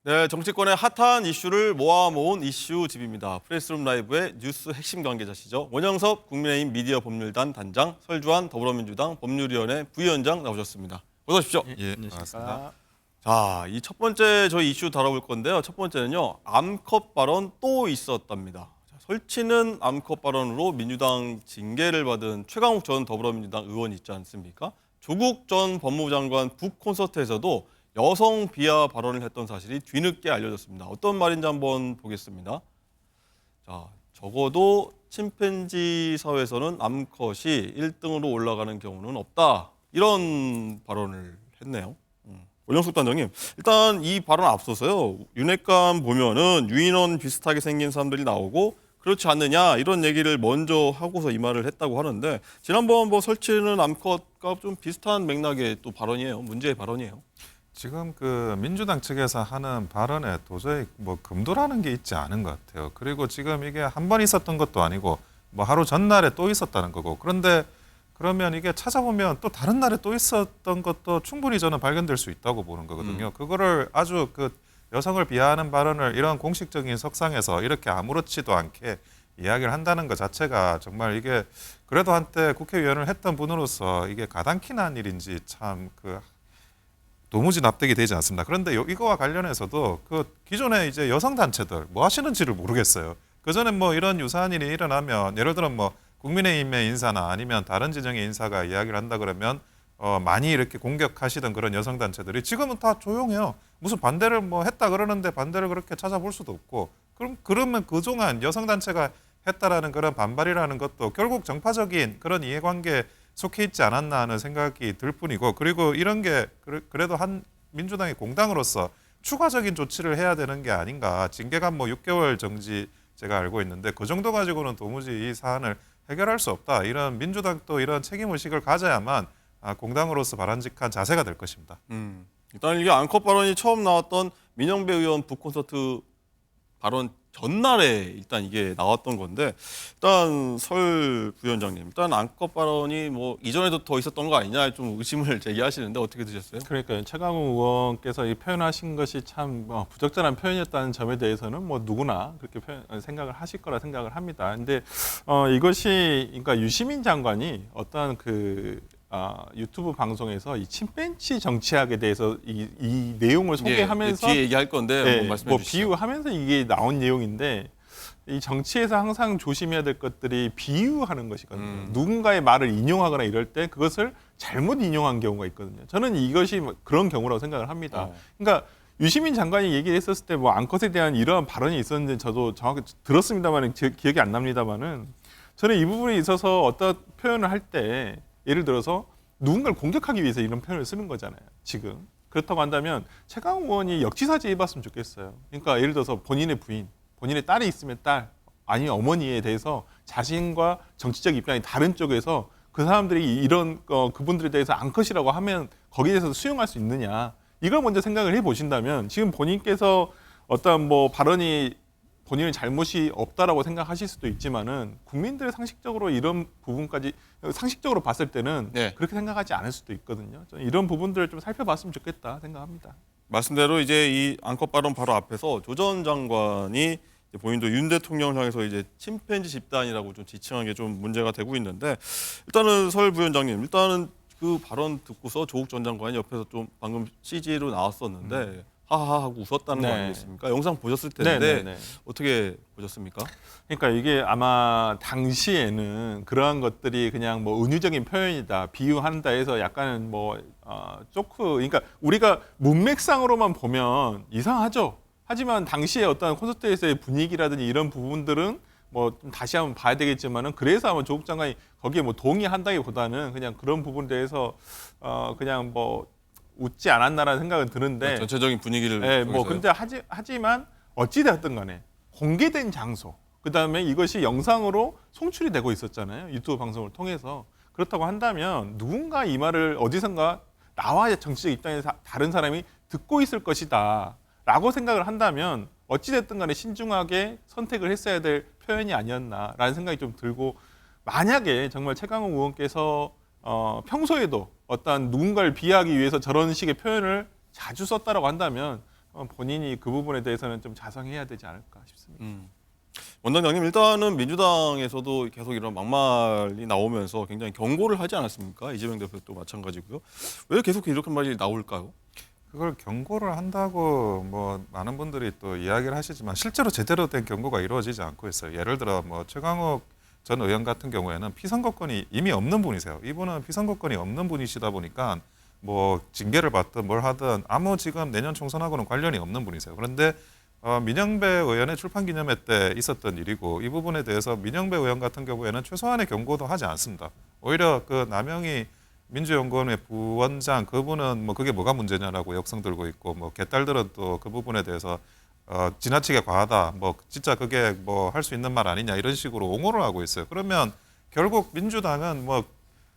네, 정치권의 핫한 이슈를 모아모은 이슈집입니다. 프레스룸 라이브의 뉴스 핵심 관계자시죠. 원영섭 국민의힘 미디어 법률단 단장, 설주환 더불어민주당 법률위원회 부위원장 나오셨습니다. 어서 오십시오. 예, 반갑습니다. 자, 이 첫 번째 저희 이슈 다뤄볼 건데요. 첫 번째는요, 암컷 발언 또 있었답니다. 자, 설치는 암컷 발언으로 민주당 징계를 받은 최강욱 전 더불어민주당 의원 있지 않습니까? 조국 전 법무부 장관 북 콘서트에서도 여성 비하 발언을 했던 사실이 뒤늦게 알려졌습니다. 어떤 말인지 한번 보겠습니다. 자, 적어도 침팬지 사회에서는 암컷이 1등으로 올라가는 경우는 없다. 이런 발언을 했네요. 원영숙 단장님, 일단 이 발언 앞서서요. 윤핵관 보면은 유인원 비슷하게 생긴 사람들이 나오고 그렇지 않느냐 이런 얘기를 먼저 하고서 이 말을 했다고 하는데 지난번 뭐 설치는 암컷과 좀 비슷한 맥락의 또 발언이에요. 문제의 발언이에요. 지금 그 민주당 측에서 하는 발언에 도저히 뭐 금도라는 게 있지 않은 것 같아요. 그리고 지금 이게 한 번 있었던 것도 아니고 뭐 하루 전날에 또 있었다는 거고. 그런데 그러면 이게 찾아보면 또 다른 날에 또 있었던 것도 충분히 저는 발견될 수 있다고 보는 거거든요. 그거를 아주 그 여성을 비하하는 발언을 이런 공식적인 석상에서 이렇게 아무렇지도 않게 이야기를 한다는 것 자체가 정말 이게 그래도 한때 국회의원을 했던 분으로서 이게 가당키나 한 일인지 참 그 도무지 납득이 되지 않습니다. 그런데 이거와 관련해서도 그 기존에 이제 여성 단체들 뭐 하시는지를 모르겠어요. 그 전에 뭐 이런 유사한 일이 일어나면 예를 들어 뭐 국민의힘의 인사나 아니면 다른 진영의 인사가 이야기를 한다 그러면 많이 이렇게 공격하시던 그런 여성 단체들이 지금은 다 조용해요. 무슨 반대를 뭐 했다 그러는데 반대를 그렇게 찾아볼 수도 없고 그러면 그동안 여성 단체가 했다라는 그런 반발이라는 것도 결국 정파적인 그런 이해관계 속해 있지 않았나 하는 생각이 들 뿐이고 그리고 이런 게 그래도 한 민주당의 공당으로서 추가적인 조치를 해야 되는 게 아닌가. 징계가 뭐 6개월 정지 제가 알고 있는데 그 정도 가지고는 도무지 이 사안을 해결할 수 없다. 이런 민주당도 이런 책임의식을 가져야만 공당으로서 바람직한 자세가 될 것입니다. 일단 이게 암컷 발언이 처음 나왔던 민영배 의원 북콘서트 발언 전날에 일단 이게 나왔던 건데 일단 설 부위원장님 일단 암컷 발언이 뭐 이전에도 더 있었던 거 아니냐 좀 의심을 제기하시는데 어떻게 드셨어요? 그러니까 최강욱 의원께서 이 표현하신 것이 참 부적절한 표현이었다는 점에 대해서는 뭐 누구나 그렇게 생각을 하실 거라 생각을 합니다. 근데 이것이 그러니까 유시민 장관이 어떠한 유튜브 방송에서 이 침팬지 정치학에 대해서 이 내용을 소개하면서 뒤에 얘기할 건데 한번 말씀해 뭐 주시죠. 비유하면서 이게 나온 내용인데 이 정치에서 항상 조심해야 될 것들이 비유하는 것이거든요. 누군가의 말을 인용하거나 이럴 때 그것을 잘못 인용한 경우가 있거든요. 저는 이것이 그런 경우라고 생각을 합니다. 그러니까 유시민 장관이 얘기했었을 때 뭐 암컷에 대한 이러한 발언이 있었는데 저도 정확히 들었습니다만 기억이 안 납니다만은 저는 이 부분에 있어서 어떤 표현을 할 때 예를 들어서 누군가를 공격하기 위해서 이런 표현을 쓰는 거잖아요. 지금. 그렇다고 한다면 최강욱 의원이 역지사지 해봤으면 좋겠어요. 그러니까 예를 들어서 본인의 부인, 본인의 딸이 있으면 딸, 아니면 어머니에 대해서 자신과 정치적 입장이 다른 쪽에서 그 사람들이 이런 그분들에 대해서 암컷이라고 하면 거기에 대해서 수용할 수 있느냐. 이걸 먼저 생각을 해보신다면 지금 본인께서 어떤 뭐 발언이 본인의 잘못이 없다라고 생각하실 수도 있지만은 국민들의 상식적으로 이런 부분까지 상식적으로 봤을 때는 그렇게 생각하지 않을 수도 있거든요. 저는 이런 부분들을 좀 살펴봤으면 좋겠다 생각합니다. 말씀대로 이제 이 암컷 발언 바로 앞에서 조 전 장관이 본인도 윤 대통령을 향해서 이제 침팬지 집단이라고 좀 지칭한 게 좀 문제가 되고 있는데 일단은 설 부위원장님 일단은 그 발언 듣고서 조국 전 장관이 옆에서 좀 방금 CG로 나왔었는데 하하하 하고 웃었다는 거 아니겠습니까? 영상 보셨을 텐데 어떻게 보셨습니까? 그러니까 이게 아마 당시에는 그러한 것들이 그냥 뭐 은유적인 표현이다, 비유한다 해서 약간은 뭐 조크, 그러니까 우리가 문맥상으로만 보면 이상하죠. 하지만 당시에 어떤 콘서트에서의 분위기라든지 이런 부분들은 뭐 좀 다시 한번 봐야 되겠지만은 그래서 아마 조국 장관이 거기에 뭐 동의한다기보다는 그냥 그런 부분에 대해서 그냥 뭐 웃지 않았나라는 생각은 드는데 전체적인 분위기를 뭐 근데 하지만 어찌 되었든 간에 공개된 장소 그다음에 이것이 영상으로 송출이 되고 있었잖아요. 유튜브 방송을 통해서. 그렇다고 한다면 누군가 이 말을 어디선가 나와 정치적 입장에서 다른 사람이 듣고 있을 것이다 라고 생각을 한다면 어찌 됐든 간에 신중하게 선택을 했어야 될 표현이 아니었나라는 생각이 좀 들고 만약에 정말 최강욱 의원께서 평소에도 어떤 누군가를 비하하기 위해서 저런 식의 표현을 자주 썼다라고 한다면 본인이 그 부분에 대해서는 좀 자성해야 되지 않을까 싶습니다. 원장님 일단은 민주당에서도 계속 이런 막말이 나오면서 굉장히 경고를 하지 않았습니까? 이재명 대표도 마찬가지고요. 왜 계속 이렇게 말이 나올까요? 그걸 경고를 한다고 뭐 많은 분들이 또 이야기를 하시지만 실제로 제대로 된 경고가 이루어지지 않고 있어요. 예를 들어 뭐 최강욱 전 의원 같은 경우에는 피선거권이 이미 없는 분이세요. 이분은 피선거권이 없는 분이시다 보니까 뭐 징계를 받든 뭘 하든 아무 지금 내년 총선하고는 관련이 없는 분이세요. 그런데 민영배 의원의 출판 기념회 때 있었던 일이고 이 부분에 대해서 민영배 의원 같은 경우에는 최소한의 경고도 하지 않습니다. 오히려 그 남영희 민주연구원의 부원장 그분은 뭐 그게 뭐가 문제냐라고 역성 들고 있고 뭐 개딸들은 또 그 부분에 대해서 지나치게 과하다 뭐 진짜 그게 뭐 할 수 있는 말 아니냐 이런 식으로 옹호를 하고 있어요. 그러면 결국 민주당은 뭐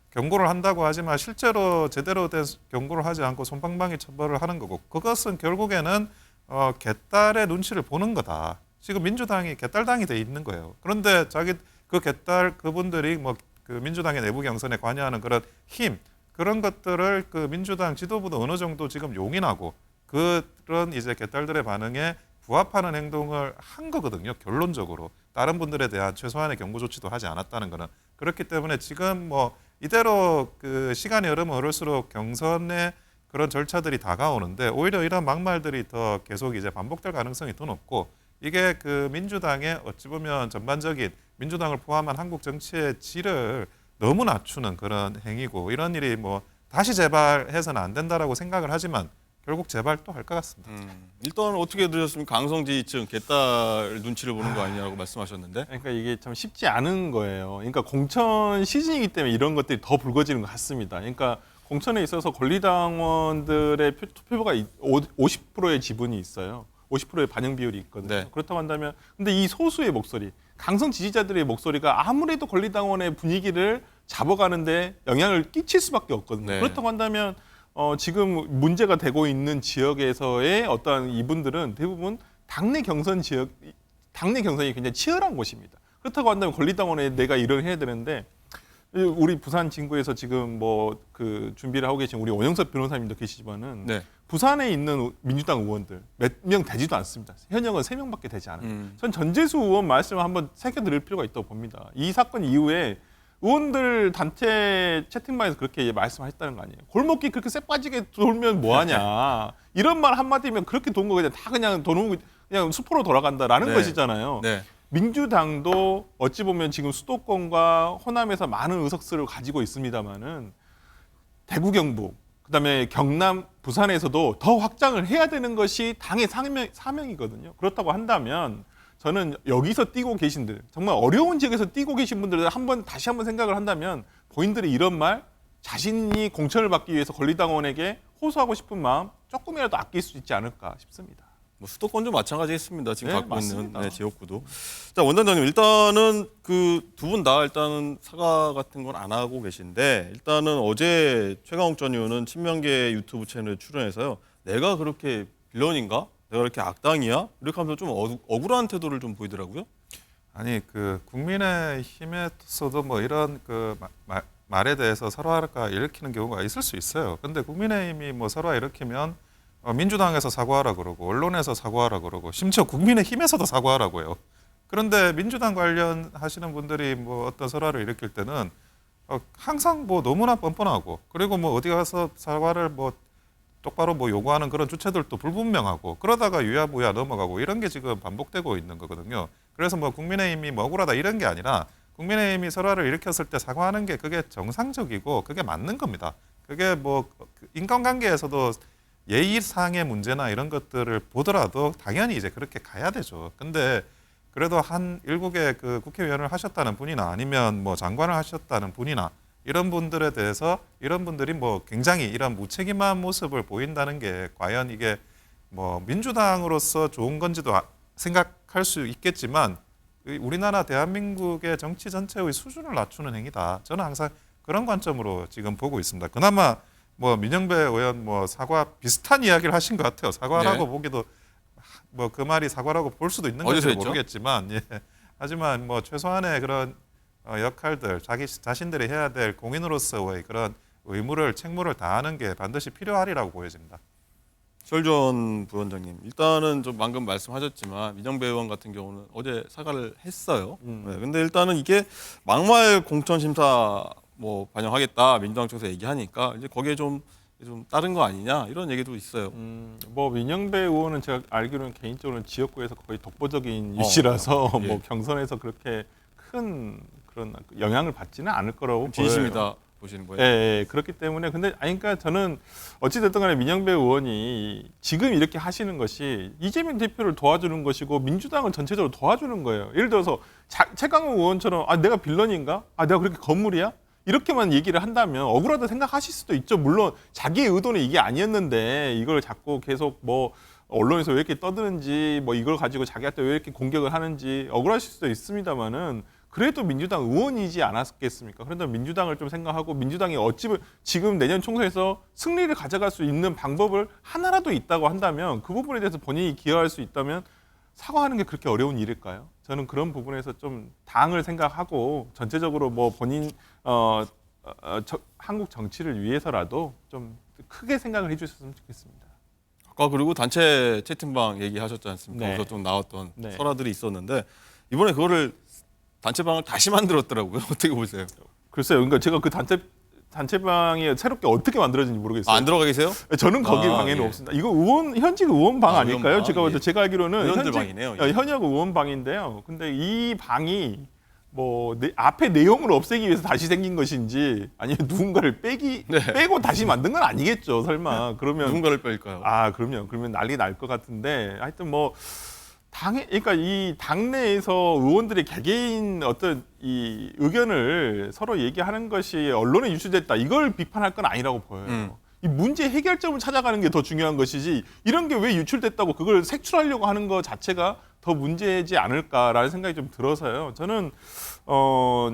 경고를 한다고 하지만 실제로 제대로 된 경고를 하지 않고 솜방망이 처벌을 하는 거고 그것은 결국에는 개딸의 눈치를 보는 거다. 지금 민주당이 개딸당이 돼 있는 거예요. 그런데 자기 그 개딸 그분들이 뭐 그 민주당의 내부 경선에 관여하는 그런 힘 그런 것들을 그 민주당 지도부도 어느 정도 지금 용인하고 그런 이제 개딸들의 반응에 부합하는 행동을 한 거거든요. 결론적으로 다른 분들에 대한 최소한의 경고 조치도 하지 않았다는 거는 그렇기 때문에 지금 뭐 이대로 그 시간이 흐르면 흐를수록 경선의 그런 절차들이 다가오는데 오히려 이런 막말들이 더 계속 이제 반복될 가능성이 더 높고 이게 그 민주당의 어찌 보면 전반적인 민주당을 포함한 한국 정치의 질을 너무 낮추는 그런 행위고 이런 일이 뭐 다시 재발해서는 안 된다라고 생각을 하지만 결국 재발 또 할 것 같습니다. 일단 어떻게 들으셨습니까? 강성지지층 개딸 눈치를 보는 거 아니냐고 말씀하셨는데. 그러니까 이게 참 쉽지 않은 거예요. 그러니까 공천 시즌이기 때문에 이런 것들이 더 불거지는 것 같습니다. 그러니까 공천에 있어서 권리당원들의 투표가 50%의 지분이 있어요. 50%의 반영 비율이 있거든요. 네. 그렇다고 한다면 근데 이 소수의 목소리, 강성 지지자들의 목소리가 아무래도 권리당원의 분위기를 잡아가는데 영향을 끼칠 수밖에 없거든요. 네. 그렇다고 한다면 지금 문제가 되고 있는 지역에서의 어떠한 이분들은 대부분 당내 경선이 굉장히 치열한 곳입니다. 그렇다고 한다면 권리당원에 내가 일을 해야 되는데 우리 부산 진구에서 지금 뭐 그 준비를 하고 계신 우리 원영섭 변호사님도 계시지만은 네. 부산에 있는 민주당 의원들 몇 명 되지도 않습니다. 현역은 3명밖에 되지 않아요. 전 전재수 의원 말씀을 한번 새겨드릴 필요가 있다고 봅니다. 이 사건 이후에 의원들 단체 채팅방에서 그렇게 말씀하셨다는 거 아니에요. 골목길 그렇게 쎄빠지게 돌면 뭐하냐. 이런 말 한마디면 그렇게 돈 거 그냥 다 그냥 돈 그냥 수포로 돌아간다라는 네. 것이잖아요. 네. 민주당도 어찌 보면 지금 수도권과 호남에서 많은 의석수를 가지고 있습니다만은 대구 경북 그다음에 경남 부산에서도 더 확장을 해야 되는 것이 당의 사명이거든요. 그렇다고 한다면 저는 여기서 뛰고 계신 들 정말 어려운 지역에서 뛰고 계신 분들 다시 한번 생각을 한다면 본인들이 이런 말 자신이 공천을 받기 위해서 권리당원에게 호소하고 싶은 마음 조금이라도 아낄 수 있지 않을까 싶습니다. 뭐 수도권도 마찬가지겠습니다. 지금 네, 갖고 맞습니다. 있는 지역구도. 자, 원장님 일단은 그 두 분 다 일단은 사과 같은 건 안 하고 계신데 일단은 어제 최강욱 전 의원은 친명계 유튜브 채널에 출연해서요. 내가 그렇게 빌런인가? 내가 이렇게 악당이야? 이렇게 하면서 좀 억울한 태도를 좀 보이더라고요. 아니 그 국민의힘에서도 뭐 이런 그 말에 대해서 서로가 일으키는 경우가 있을 수 있어요. 근데 국민의힘이 뭐 서로 일으키면 민주당에서 사과하라 그러고 언론에서 사과하라 그러고 심지어 국민의힘에서도 사과하라고요. 그런데 민주당 관련하시는 분들이 뭐 어떤 설화를 일으킬 때는 항상 뭐 너무나 뻔뻔하고 그리고 뭐 어디 가서 사과를 뭐 똑바로 뭐 요구하는 그런 주체들도 불분명하고 그러다가 유야무야 넘어가고 이런 게 지금 반복되고 있는 거거든요. 그래서 뭐 국민의힘이 뭐 억울하다 이런 게 아니라 국민의힘이 설화를 일으켰을 때 사과하는 게 그게 정상적이고 그게 맞는 겁니다. 그게 뭐 인간관계에서도 예의상의 문제나 이런 것들을 보더라도 당연히 이제 그렇게 가야 되죠. 근데 그래도 한 일국의 그 국회의원을 하셨다는 분이나 아니면 뭐 장관을 하셨다는 분이나 이런 분들에 대해서 이런 분들이 뭐 굉장히 이런 무책임한 모습을 보인다는 게 과연 이게 뭐 민주당으로서 좋은 건지도 생각할 수 있겠지만 우리나라 대한민국의 정치 전체의 수준을 낮추는 행위다. 저는 항상 그런 관점으로 지금 보고 있습니다. 그나마 뭐 민영배 의원 뭐 사과 비슷한 이야기를 하신 것 같아요. 사과라고 네. 보기도 뭐 그 말이 사과라고 볼 수도 있는 건지 모르겠지만 예. 하지만 뭐 최소한의 그런 역할들 자신들이 해야 될 공인으로서의 그런 의무를 책무를 다하는 게 반드시 필요하리라고 보여집니다. 설전 부원장님, 일단은 좀 방금 말씀하셨지만 민영배 의원 같은 경우는 어제 사과를 했어요. 네, 근데 일단은 이게 막말 공천 심사 뭐 반영하겠다 민주당 쪽에서 얘기하니까 이제 거기에 좀 다른 거 아니냐 이런 얘기도 있어요. 뭐 민영배 의원은 제가 알기로는 개인적으로는 지역구에서 거의 독보적인 유시라서 예. 뭐 경선에서 그렇게 큰 그런 영향을 받지는 않을 거라고 보여요. 진심이다 보시는 거예요? 예, 예, 그렇기 때문에 근데 아니 그러니까 저는 어찌됐든 간에 민영배 의원이 지금 이렇게 하시는 것이 이재명 대표를 도와주는 것이고 민주당을 전체적으로 도와주는 거예요. 예를 들어서 최강욱 의원처럼 아 내가 빌런인가? 아 내가 그렇게 건물이야? 이렇게만 얘기를 한다면 억울하다 생각하실 수도 있죠. 물론 자기의 의도는 이게 아니었는데 이걸 자꾸 계속 뭐 언론에서 왜 이렇게 떠드는지 뭐 이걸 가지고 자기한테 왜 이렇게 공격을 하는지 억울하실 수도 있습니다만은 그래도 민주당 의원이지 않았겠습니까? 그런데 민주당을 좀 생각하고 민주당이 어찌 지금 내년 총선에서 승리를 가져갈 수 있는 방법을 하나라도 있다고 한다면 그 부분에 대해서 본인이 기여할 수 있다면 사과하는 게 그렇게 어려운 일일까요? 저는 그런 부분에서 좀 당을 생각하고 전체적으로 뭐 본인 한국 정치를 위해서라도 좀 크게 생각을 해주셨으면 좋겠습니다. 아까 그리고 단체 채팅방 얘기하셨지 않습니까? 네. 거기서 좀 나왔던 네. 설화들이 있었는데 이번에 그거를 단체방을 다시 만들었더라고요. 어떻게 보세요? 글쎄요, 그러니까 제가 그 단체방이 새롭게 어떻게 만들어진지 모르겠어요. 안 들어가 계세요? 저는 거기 아, 방에는 예. 없습니다. 이거 현직 의원 방 아닐까요? 의원방, 제가 예. 제가 알기로는 의원들 방이네요, 예. 현역 의원 방인데요. 근데 이 방이 뭐 앞에 내용을 없애기 위해서 다시 생긴 것인지 아니면 누군가를 빼고 다시 만든 건 아니겠죠. 설마 그러면 누군가를 뺄까요? 아 그럼요. 그러면 난리 날 것 같은데 하여튼 뭐 그러니까 이 당내에서 의원들의 개개인 어떤 이 의견을 서로 얘기하는 것이 언론에 유출됐다. 이걸 비판할 건 아니라고 보여요. 이 문제 해결점을 찾아가는 게 더 중요한 것이지 이런 게 왜 유출됐다고 그걸 색출하려고 하는 것 자체가 더 문제지 않을까라는 생각이 좀 들어서요. 저는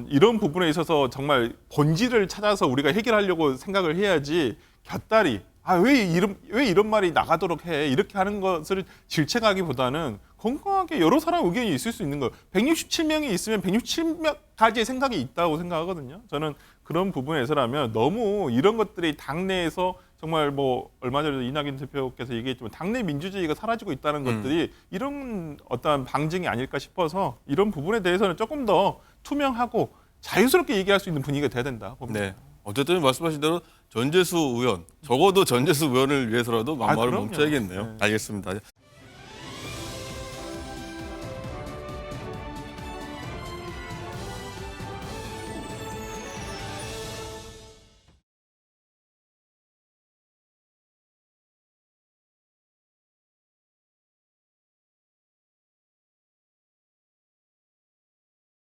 이런 부분에 있어서 정말 본질을 찾아서 우리가 해결하려고 생각을 해야지 곁다리 왜 이런 말이 나가도록 해 이렇게 하는 것을 질책하기보다는 건강하게 여러 사람 의견이 있을 수 있는 거예요. 167명이 있으면 167가지의 생각이 있다고 생각하거든요. 저는 그런 부분에서라면 너무 이런 것들이 당내에서 정말 뭐 얼마 전에도 이낙연 대표께서 얘기했지만 당내 민주주의가 사라지고 있다는 것들이 이런 어떠한 방증이 아닐까 싶어서 이런 부분에 대해서는 조금 더 투명하고 자유스럽게 얘기할 수 있는 분위기가 돼야 된다 봅니다. 네. 어쨌든 말씀하신 대로 전재수 의원, 적어도 전재수 의원을 위해서라도 막말을 그럼요. 멈춰야겠네요. 네. 알겠습니다.